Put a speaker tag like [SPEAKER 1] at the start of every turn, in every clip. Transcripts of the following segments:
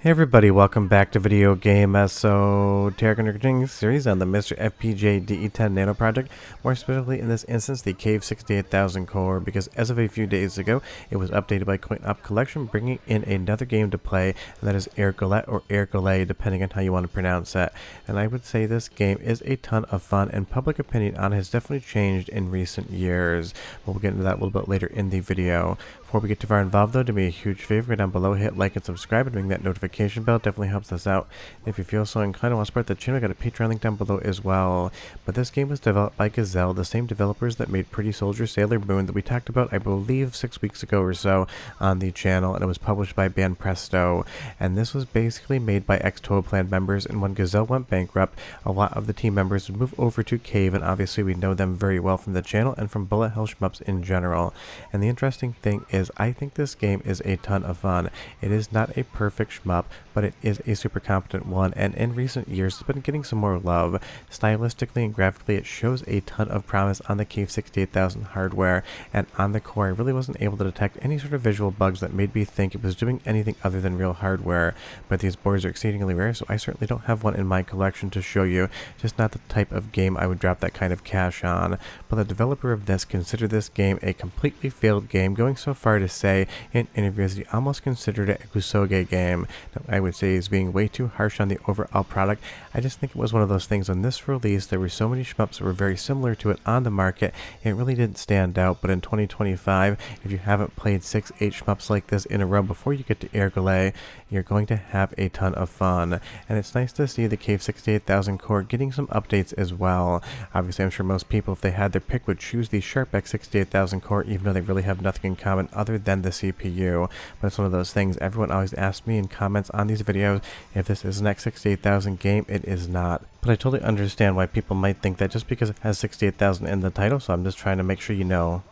[SPEAKER 1] Hey everybody, welcome back to Video Game Esoteric series on the MiSTer FPGA DE10 Nano project, more specifically in this instance the Cave 68000 core, because as of a few days ago it was updated by CoinOp Collection, bringing in another game to play, and that is Air Gallet or Air Gallet, depending on how you want to pronounce it. And I would say this game is a ton of fun, and public opinion on it has definitely changed in recent years. But we'll get into that a little bit later in the video. Before we get too far involved though, do me a huge favor, go down below, hit like and subscribe, and ring that notification bell. Definitely helps us out. If you feel so inclined and want to support the channel, I got a Patreon link down below as well. But this game was developed by Gazelle, the same developers that made Pretty Soldier Sailor Moon that we talked about, I believe, 6 weeks ago or so on the channel, and it was published by Banpresto. And this was basically made by ex-Toaplan members, and when Gazelle went bankrupt, a lot of the team members would move over to Cave, and obviously we know them very well from the channel and from bullet hell shmups in general. And the interesting thing is, I think this game is a ton of fun. It is not a perfect shmup, but it is a super competent one, and in recent years it's been getting some more love. Stylistically and graphically, it shows a ton of promise on the Cave 68000 hardware, and on the core I really wasn't able to detect any sort of visual bugs that made me think it was doing anything other than real hardware. But these boards are exceedingly rare, so I certainly don't have one in my collection to show you. Just not the type of game I would drop that kind of cash on. But the developer of this considered this game a completely failed game, going so far to say in interviews that he almost considered it a Kusoge game. Now, I would say he's being way too harsh on the overall product. I just think it was one of those things on this release, there were so many shmups that were very similar to it on the market, it really didn't stand out. But in 2025, if you haven't played 6-8 shmups like this in a row before you get to Air Gallet, you're going to have a ton of fun. And it's nice to see the Cave 68000 core getting some updates as well. Obviously, I'm sure most people, if they had their pick, would choose the SharpX 68000 core, even though they really have nothing in common other than the CPU. But it's one of those things, everyone always asks me in comments on these videos if this is an X68000 game. It is not. But I totally understand why people might think that just because it has 68000 in the title, so I'm just trying to make sure you know.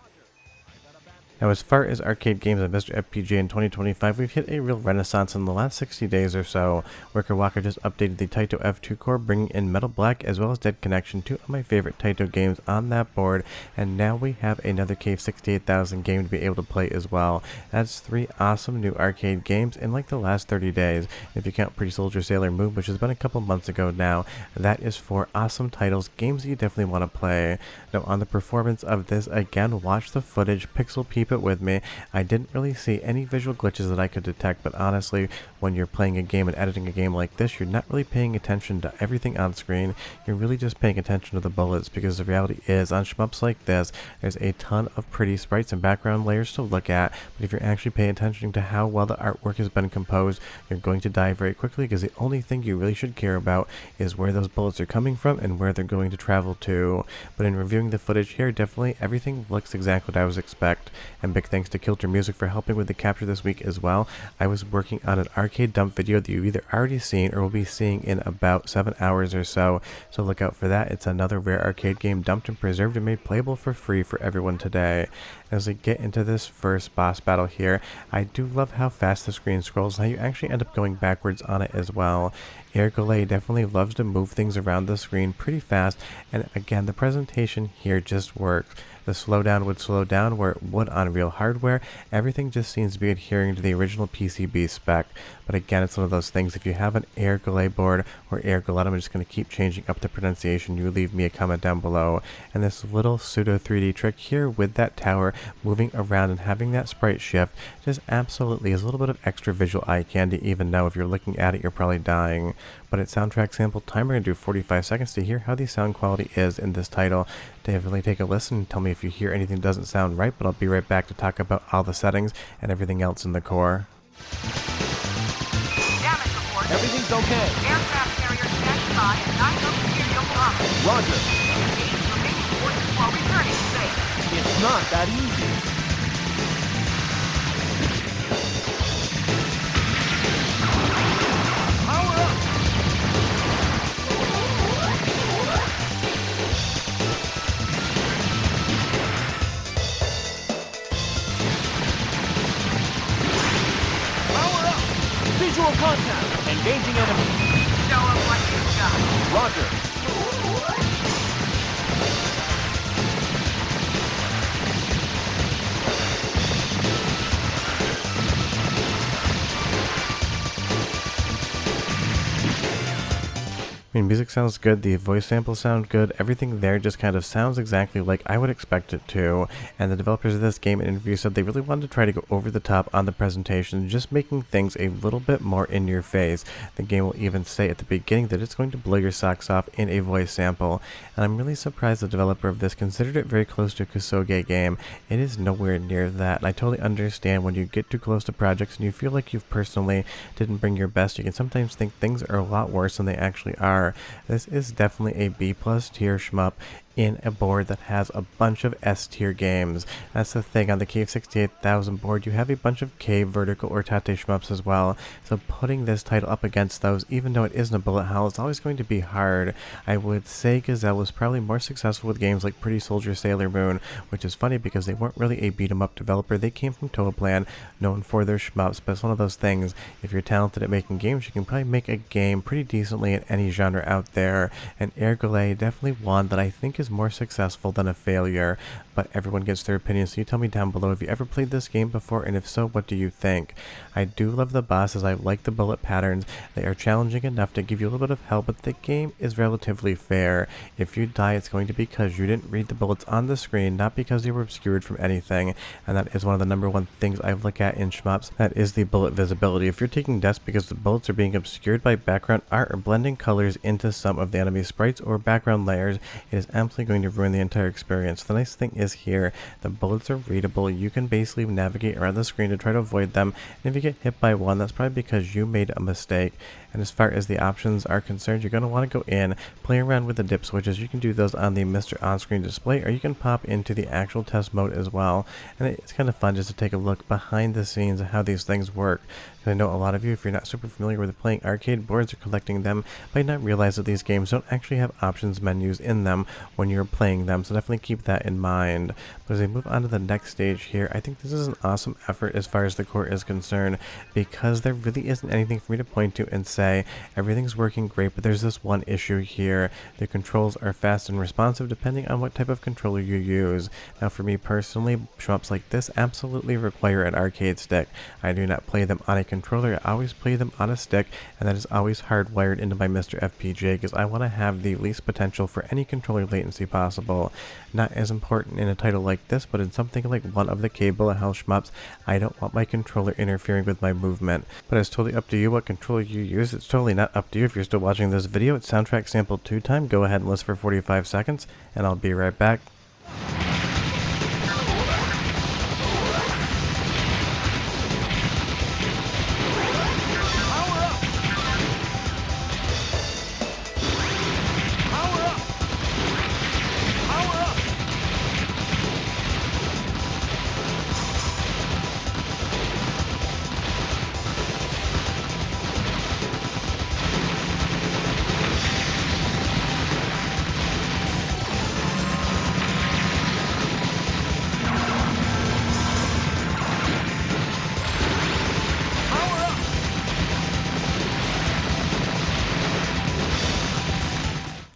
[SPEAKER 1] Now, as far as arcade games on MiSTer FPGA in 2025, we've hit a real renaissance in the last 60 days or so. Worker Walker just updated the Taito F2 core, bringing in Metal Black as well as Dead Connection, two of my favorite Taito games on that board, and now we have another Cave 68000 game to be able to play as well. That's 3 awesome new arcade games in like the last 30 days. If you count Pretty Soldier Sailor Moon, which has been a couple months ago now, that is 4 awesome titles, games that you definitely want to play. Now, on the performance of this, again, watch the footage, pixel peep it with me. I didn't really see any visual glitches that I could detect, but honestly, when you're playing a game and editing a game like this, you're not really paying attention to everything on screen. You're really just paying attention to the bullets, because the reality is, on shmups like this, there's a ton of pretty sprites and background layers to look at, but if you're actually paying attention to how well the artwork has been composed, you're going to die very quickly, because the only thing you really should care about is where those bullets are coming from and where they're going to travel to. But in reviewing the footage here, definitely everything looks exactly what I was expect. And big thanks to Kilter Music for helping with the capture this week as well. I was working on an arcade dump video that you've either already seen or will be seeing in about 7 hours or so look out for that. It's another rare arcade game dumped and preserved and made playable for free for everyone today. As we get into this first boss battle here, I do love how fast the screen scrolls and how you actually end up going backwards on it as well. Air Gallet definitely loves to move things around the screen pretty fast, and again, the presentation here just works. The slowdown would slow down where it would on real hardware. Everything just seems to be adhering to the original PCB spec. But again, it's one of those things, if you have an Air Gallet board or Air Gallet, I'm just going to keep changing up the pronunciation. You leave me a comment down below. And this little pseudo 3D trick here with that tower moving around and having that sprite shift just absolutely is a little bit of extra visual eye candy, even though if you're looking at it, you're probably dying. But at soundtrack sample time, we're going to do 45 seconds to hear how the sound quality is in this title. Definitely take a listen and tell me if you hear anything that doesn't sound right, but I'll be right back to talk about all the settings and everything else in the core.
[SPEAKER 2] Damage report.
[SPEAKER 3] Everything's okay.
[SPEAKER 2] Aircraft carrier standing by and not no material promise.
[SPEAKER 3] Roger.
[SPEAKER 2] Engage remaining forces while returning to base.
[SPEAKER 3] It's not that easy. Power up! Power up! Visual contact! Engaging enemy.
[SPEAKER 2] Show 'em what you've got.
[SPEAKER 3] Roger.
[SPEAKER 1] I mean, music sounds good, the voice samples sound good, everything there just kind of sounds exactly like I would expect it to, and the developers of this game in interviews said they really wanted to try to go over the top on the presentation, just making things a little bit more in your face. The game will even say at the beginning that it's going to blow your socks off in a voice sample, and I'm really surprised the developer of this considered it very close to a Kusoge game. It is nowhere near that, and I totally understand when you get too close to projects and you feel like you've personally didn't bring your best, you can sometimes think things are a lot worse than they actually are. This is definitely a B+ tier shmup in a board that has a bunch of S tier games. That's the thing, on the Cave 68000 board you have a bunch of Cave, Vertical, or Tate shmups as well, so putting this title up against those, even though it isn't a bullet hell, it's always going to be hard. I would say Gazelle was probably more successful with games like Pretty Soldier Sailor Moon, which is funny because they weren't really a beat 'em up developer. They came from Toaplan, known for their shmups, but it's one of those things, if you're talented at making games, you can probably make a game pretty decently in any genre out there, and Air Gallet definitely one that I think is more successful than a failure, but everyone gets their opinion, so you tell me down below if you ever played this game before, and if so, what do you think? I do love the bosses, I like the bullet patterns, they are challenging enough to give you a little bit of hell, but the game is relatively fair. If you die, it's going to be because you didn't read the bullets on the screen, not because they were obscured from anything, and that is one of the number one things I look at in shmups, that is the bullet visibility. If you're taking deaths because the bullets are being obscured by background art or blending colors into some of the enemy sprites or background layers, it is absolutely going to ruin the entire experience. The nice thing is here, the bullets are readable, you can basically navigate around the screen to try to avoid them, and if you get hit by one, that's probably because you made a mistake. And as far as the options are concerned, you're going to want to go in, play around with the dip switches. You can do those on the MiSTer on-screen display, or you can pop into the actual test mode as well. And it's kind of fun just to take a look behind the scenes of how these things work. I know a lot of you, if you're not super familiar with playing arcade boards or collecting them, might not realize that these games don't actually have options menus in them when you're playing them, so definitely keep that in mind. But as we move on to the next stage here, I think this is an awesome effort as far as the core is concerned, because there really isn't anything for me to point to and say, everything's working great, but there's this one issue here. The controls are fast and responsive depending on what type of controller you use. Now for me personally, shmups like this absolutely require an arcade stick. I do not play them on a controller, I always play them on a stick, and that is always hardwired into my MiSTer FPGA because I want to have the least potential for any controller latency possible. Not as important in a title like this, but in something like one of the Cave bullet hell shmups, I don't want my controller interfering with my movement. But it's totally up to you what controller you use. It's totally not up to you if you're still watching this video. It's soundtrack sample 2 time. Go ahead and listen for 45 seconds, and I'll be right back.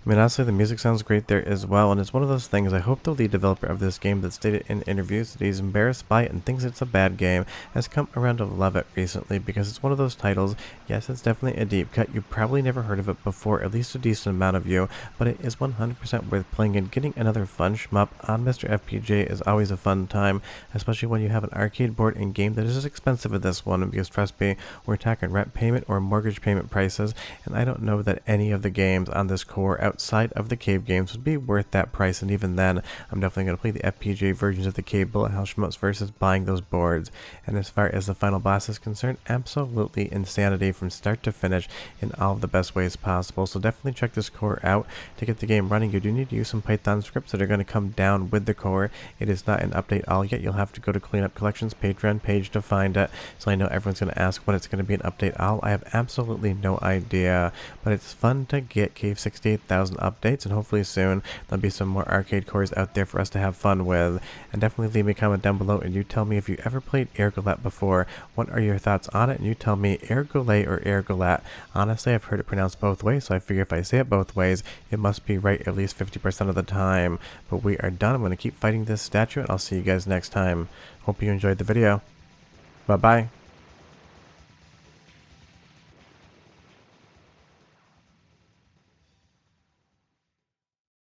[SPEAKER 1] I mean, honestly, the music sounds great there as well, and it's one of those things, I hope the lead developer of this game that stated in interviews that he's embarrassed by it and thinks it's a bad game has come around to love it recently, because it's one of those titles, yes, it's definitely a deep cut, you probably never heard of it before, at least a decent amount of you, but it is 100% worth playing, and getting another fun shmup on MiSTer FPGA is always a fun time, especially when you have an arcade board and game that is as expensive as this one, because trust me, we're talking rent payment or mortgage payment prices, and I don't know that any of the games on this core outside of the Cave games would be worth that price, and even then, I'm definitely going to play the FPGA versions of the Cave bullet hell shmups versus buying those boards. And as far as the final boss is concerned, absolutely insanity from start to finish in all of the best ways possible, so definitely check this core out. To get the game running, you do need to use some Python scripts that are going to come down with the core. It is not an update all yet, you'll have to go to Cleanup Collections Patreon page to find it, so I know everyone's going to ask when it's going to be an update all. I have absolutely no idea, but it's fun to get Cave 68000 updates, and hopefully soon there'll be some more arcade cores out there for us to have fun with. And definitely leave me a comment down below and you tell me if you ever played Air Gallet before. What are your thoughts on it? And you tell me Air Gallet or Air Gallet. Honestly, I've heard it pronounced both ways, so I figure if I say it both ways, it must be right at least 50% of the time. But we are done. I'm going to keep fighting this statue, and I'll see you guys next time. Hope you enjoyed the video. Bye bye.